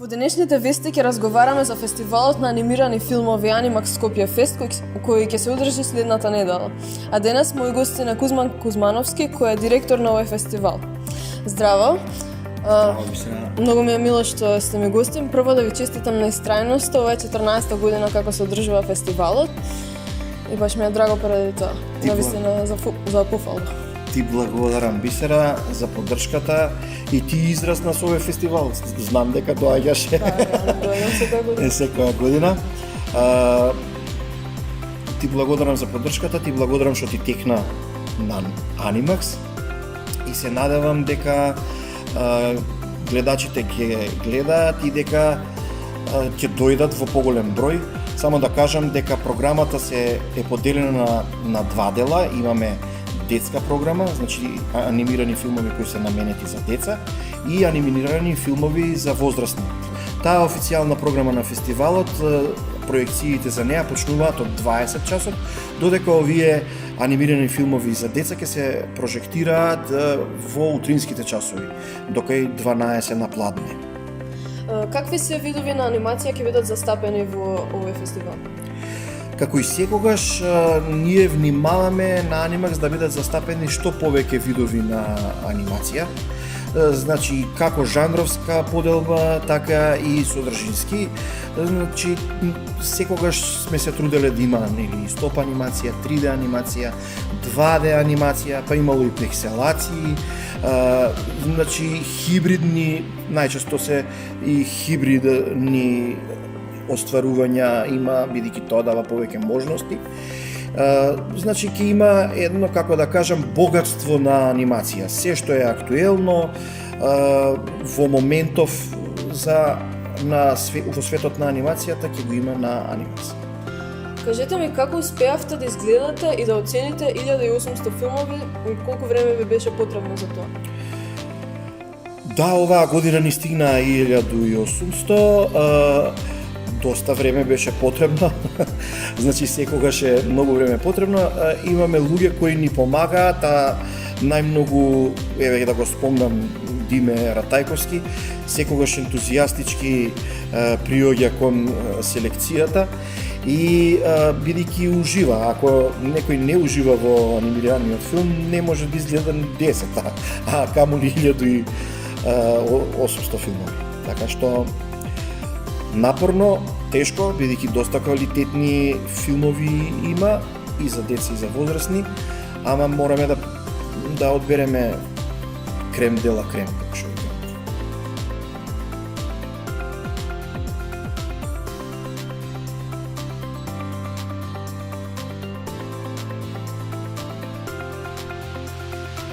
Во денешните вести ќе разговараме за фестивалот на анимирани филмови Анимакс Скопје Фест, кој ќе се одржи следната недела. А денес мој гост е Кузман Кузмановски, кој е директор на овој фестивал. Здраво! Многу ми е мило што сте ми гостин. Прво да ви честитам на истрајноста, ова е 14-та година како се одржува фестивалот. И баш ми е драго поради тоа. Навистина за пофалба. Ти благодарам, Бисера, за поддршката и ти израсна со овој фестивал. Знам дека доаѓаш Доаѓам секоја година. Ти благодарам за поддршката, ти благодарам што ти текна на Анимакс и се надевам дека гледачите ќе гледаат и дека ќе дојдат во поголем број. Само да кажам дека програмата се е поделена на два дела. Имаме детска програма, значи анимирани филмови кои се наменети за деца и анимирани филмови за возрастни. Таа официјална програма на фестивалот, проекциите за неа почнуваат од 20 часот, додека овие анимирани филмови за деца ќе се прожектираат во утринските часови, докај 12 на пладне. Какви се видови на анимација ќе бидат застапени во овој фестивал? Како и секогаш, ние внимаваме на Анимакс да бидат застапени што повеќе видови на анимација. Значи, како жанровска поделба, така и содржински. Значи, секогаш сме се труделе да има стоп анимација, 3D анимација, 2D анимација, па имало и пикселации, значи хибридни, најчесто се и хибридни остварувања има, бидејќи тоа дава повеќе можности. Значи ќе има едно, како да кажам, богатство на анимација. Се што е актуелно во моментов во светот на анимацијата ќе го има на Анимакс. Кажете ми како успеавте да изгледате и да оцените 1800 филмови и колку време ви беше потребно за тоа? Да, оваа година ни стигна 1800. Доста време беше потребно, значи секогаш е многу време потребно. Имаме луѓе кои ни помагаат, најмногу, еве да го спомнам, Диме Ратајковски, секогаш ентузијастички приоѓа кон селекцијата и бидејќи ужива. Ако некој не ужива во анимираниот филм, не може да изгледа 10, а камоли 1800 филмови. Така што напорно, тешко, бидејќи доста квалитетни филмови има и за деца и за возрастни, ама мораме да одбереме крем дела крем, како што